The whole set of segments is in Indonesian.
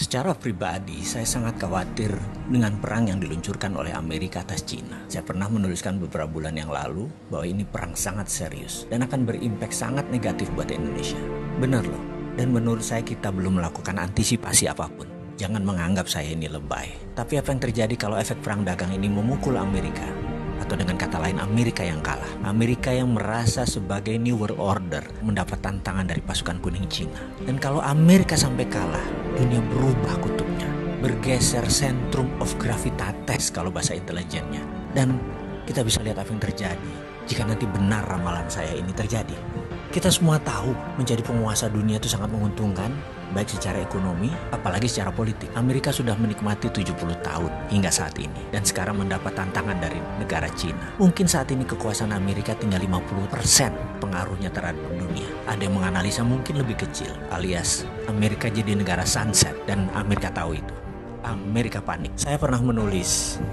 Secara pribadi, saya sangat khawatir dengan perang yang diluncurkan oleh Amerika atas Cina. Saya pernah menuliskan beberapa bulan yang lalu bahwa ini perang sangat serius dan akan berimpak sangat negatif buat Indonesia. Benar loh, dan menurut saya kita belum melakukan antisipasi apapun. Jangan menganggap saya ini lebay. Tapi apa yang terjadi kalau efek perang dagang ini memukul Amerika? Atau dengan kata lain, Amerika yang kalah. Amerika yang merasa sebagai New World Order mendapat tantangan dari pasukan kuning Cina. Dan kalau Amerika sampai kalah, dunia berubah kutubnya. Bergeser centrum of gravitatis kalau bahasa intelijennya. Dan kita bisa lihat apa yang terjadi jika nanti benar ramalan saya ini terjadi. Kita semua tahu menjadi penguasa dunia itu sangat menguntungkan, baik secara ekonomi, apalagi secara politik. Amerika sudah menikmati 70 tahun hingga saat ini, dan sekarang mendapat tantangan dari negara Cina. Mungkin saat ini kekuasaan Amerika tinggal 50% pengaruhnya terhadap dunia. Ada yang menganalisa mungkin lebih kecil, alias Amerika jadi negara sunset, dan Amerika tahu itu. Amerika panik. Saya pernah menulis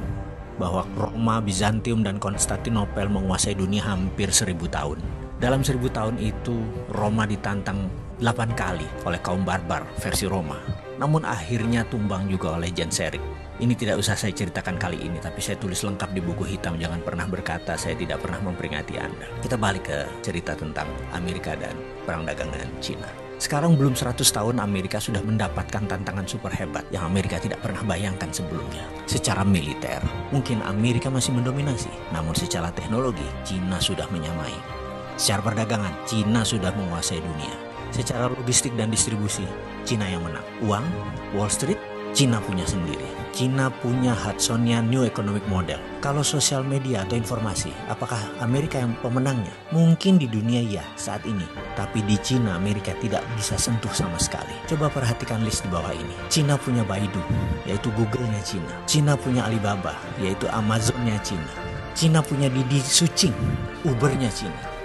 bahwa Roma, Bizantium, dan Konstantinopel menguasai dunia hampir 1000 tahun. Dalam 1000 tahun itu, Roma ditantang 8 kali oleh kaum barbar versi Roma. Namun akhirnya tumbang juga oleh Genseric. Ini tidak usah saya ceritakan kali ini, tapi saya tulis lengkap di buku hitam. Jangan pernah berkata saya tidak pernah memperingati Anda. Kita balik ke cerita tentang Amerika dan perang dagang dengan Cina. Sekarang belum 100 tahun Amerika sudah mendapatkan tantangan super hebat yang Amerika tidak pernah bayangkan sebelumnya. Secara militer, mungkin Amerika masih mendominasi. Namun secara teknologi, Cina sudah menyamai. Secara perdagangan, Cina sudah menguasai dunia. Secara logistik dan distribusi, Cina yang menang. Uang, Wall Street, Cina punya sendiri. Cina punya Hudsonian New Economic Model. Kalau sosial media atau informasi, apakah Amerika yang pemenangnya? Mungkin di dunia ya saat ini. Tapi di Cina, Amerika tidak bisa sentuh sama sekali. Coba perhatikan list di bawah ini. Cina punya Baidu, yaitu Google-nya Cina. Cina punya Alibaba, yaitu Amazon-nya Cina. Cina punya Didi Sucing, Uber-nya Cina.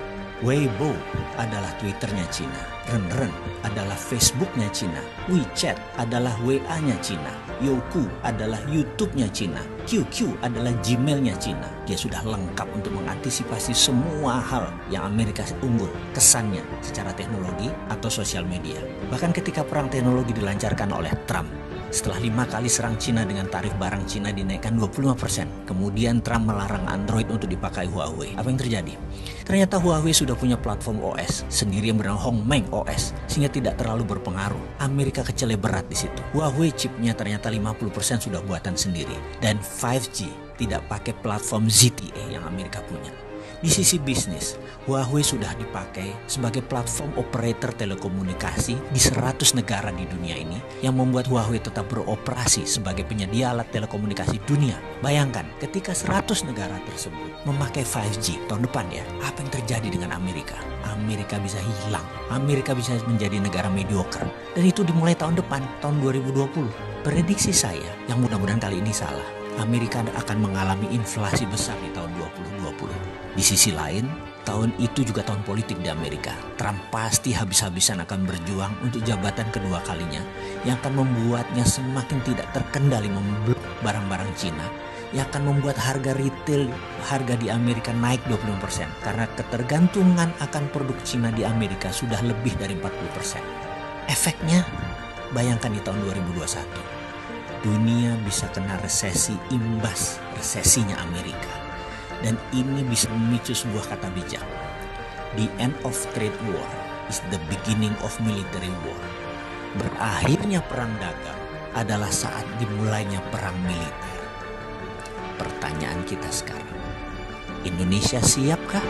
Weibo adalah Twitter-nya Cina. Renren adalah Facebook-nya Cina. WeChat adalah WA-nya Cina. Youku adalah YouTube-nya Cina. QQ adalah Gmail-nya Cina. Dia sudah lengkap untuk mengantisipasi semua hal yang Amerika unggul kesannya secara teknologi atau sosial media. Bahkan ketika perang teknologi dilancarkan oleh Trump, setelah 5 kali serang Cina dengan tarif barang Cina dinaikkan 25%. Kemudian Trump melarang Android untuk dipakai Huawei. Apa yang terjadi? Ternyata Huawei sudah punya platform OS sendiri yang bernama Hongmeng OS, sehingga tidak terlalu berpengaruh. Amerika keceleberat di situ. Huawei chipnya ternyata 50% sudah buatan sendiri. Dan 5G tidak pakai platform ZTE yang Amerika punya. Di sisi bisnis, Huawei sudah dipakai sebagai platform operator telekomunikasi di 100 negara di dunia ini yang membuat Huawei tetap beroperasi sebagai penyedia alat telekomunikasi dunia. Bayangkan, ketika 100 negara tersebut memakai 5G tahun depan ya, apa yang terjadi dengan Amerika? Amerika bisa hilang. Amerika bisa menjadi negara mediocre. Dan itu dimulai tahun depan, tahun 2020. Prediksi saya, yang mudah-mudahan kali ini salah, Amerika akan mengalami inflasi besar di tahun 2020. Di sisi lain, tahun itu juga tahun politik di Amerika. Trump pasti habis-habisan akan berjuang untuk jabatan kedua kalinya yang akan membuatnya semakin tidak terkendali memblok barang-barang Cina, yang akan membuat harga retail di Amerika naik 25% karena ketergantungan akan produk Cina di Amerika sudah lebih dari 40%. Efeknya, bayangkan di tahun 2021, dunia bisa kena resesi imbas resesinya Amerika. Dan ini bisa memicu sebuah kata bijak. The end of trade war is the beginning of military war. Berakhirnya perang dagang adalah saat dimulainya perang militer. Pertanyaan kita sekarang, Indonesia siapkah?